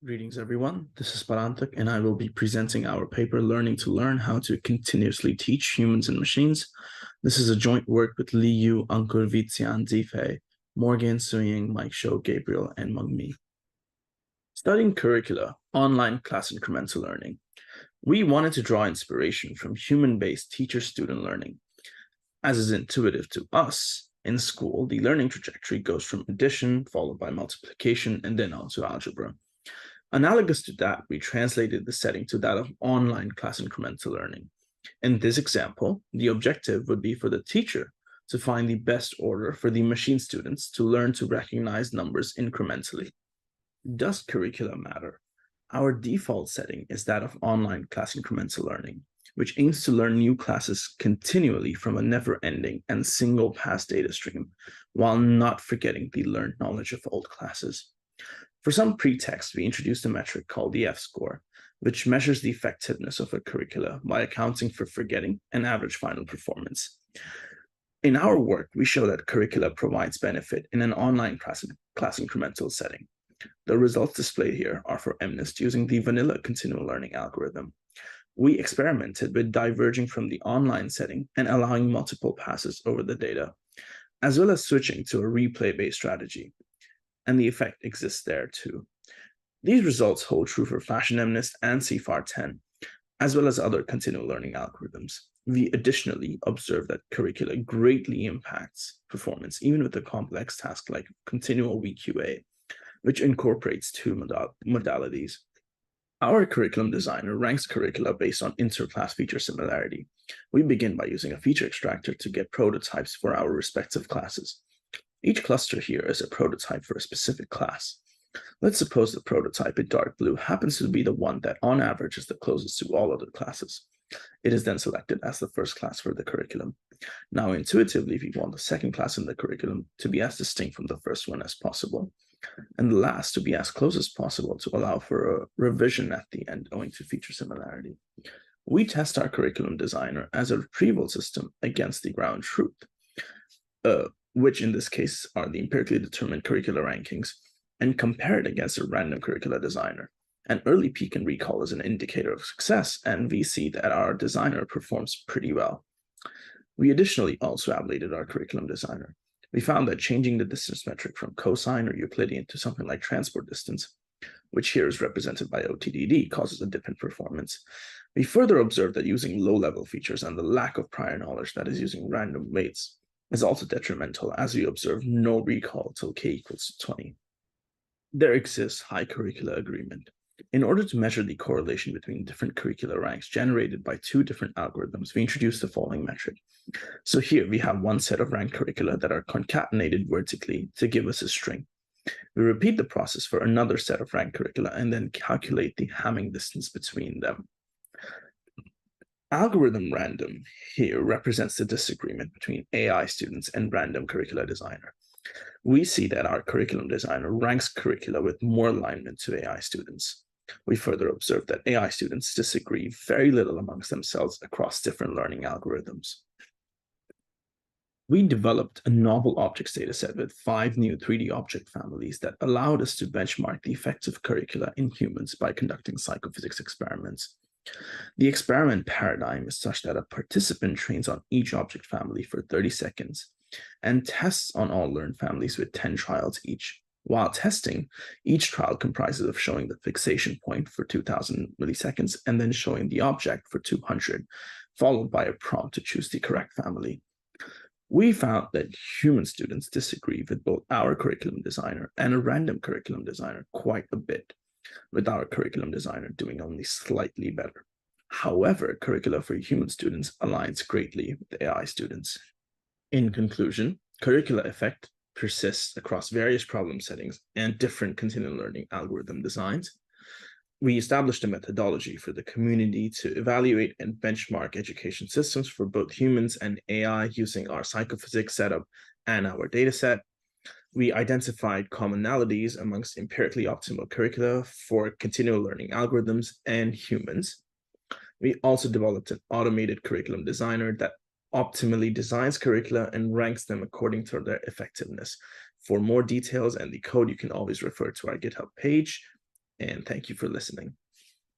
Greetings, everyone. This is Parantak, and I will be presenting our paper, Learning to Learn, How to Continuously Teach Humans and Machines. This is a joint work with Li Yu, Ankur Vitsian, Zifei, Morgan, Suying, Mike Shou, Gabriel, and Meng Mi. Studying curricula, online class incremental learning. We wanted to draw inspiration from human-based teacher-student learning. As is intuitive to us, in school, the learning trajectory goes from addition, followed by multiplication, and then on to algebra. Analogous to that, we translated the setting to that of online class incremental learning. In this example, the objective would be for the teacher to find the best order for the machine students to learn to recognize numbers incrementally. Does curriculum matter? Our default setting is that of online class incremental learning, which aims to learn new classes continually from a never-ending and single-pass data stream, while not forgetting the learned knowledge of old classes. For some pretext, we introduced a metric called the F-score, which measures the effectiveness of a curricula by accounting for forgetting and average final performance. In our work, we show that curricula provides benefit in an online class incremental setting. The results displayed here are for MNIST using the vanilla continual learning algorithm. We experimented with diverging from the online setting and allowing multiple passes over the data, as well as switching to a replay-based strategy. And the effect exists there too. These results hold true for Fashion MNIST and CIFAR 10, as well as other continual learning algorithms. We additionally observe that curricula greatly impacts performance, even with a complex task like continual VQA, which incorporates two modalities. Our curriculum designer ranks curricula based on interclass feature similarity. We begin by using a feature extractor to get prototypes for our respective classes. Each cluster here is a prototype for a specific class. Let's suppose the prototype in dark blue happens to be the one that on average is the closest to all other classes. It is then selected as the first class for the curriculum. Now, intuitively, we want the second class in the curriculum to be as distinct from the first one as possible, and the last to be as close as possible to allow for a revision at the end owing to feature similarity. We test our curriculum designer as a retrieval system against the ground truth, which in this case are the empirically determined curricula rankings, and compare it against a random curricula designer. An early peek in recall is an indicator of success, and we see that our designer performs pretty well. We additionally also ablated our curriculum designer. We found that changing the distance metric from cosine or Euclidean to something like transport distance, which here is represented by OTDD, causes a dip in performance. We further observed that using low-level features and the lack of prior knowledge, that is using random weights, is also detrimental, as we observe no recall till k equals 20. There exists high curricula agreement. In order to measure the correlation between different curricula ranks generated by two different algorithms, we introduced the following metric. So here we have one set of ranked curricula that are concatenated vertically to give us a string. We repeat the process for another set of ranked curricula and then calculate the Hamming distance between them. Algorithm random here represents the disagreement between AI students and random curricula designer. We see that our curriculum designer ranks curricula with more alignment to AI students. We further observe that AI students disagree very little amongst themselves across different learning algorithms. We developed a novel objects dataset with 5 new 3D object families that allowed us to benchmark the effects of curricula in humans by conducting psychophysics experiments. The experiment paradigm is such that a participant trains on each object family for 30 seconds and tests on all learned families with 10 trials each. While testing, each trial comprises of showing the fixation point for 2000 milliseconds and then showing the object for 200, followed by a prompt to choose the correct family. We found that human students disagree with both our curriculum designer and a random curriculum designer quite a bit, with our curriculum designer doing only slightly better. However, curricula for human students aligns greatly with AI students. In conclusion, curricula effect persists across various problem settings and different continual learning algorithm designs. We established a methodology for the community to evaluate and benchmark education systems for both humans and AI using our psychophysics setup and our dataset. We identified commonalities amongst empirically optimal curricula for continual learning algorithms and humans. We also developed an automated curriculum designer that optimally designs curricula and ranks them according to their effectiveness. For more details and the code, you can always refer to our GitHub page. and thank you for listening.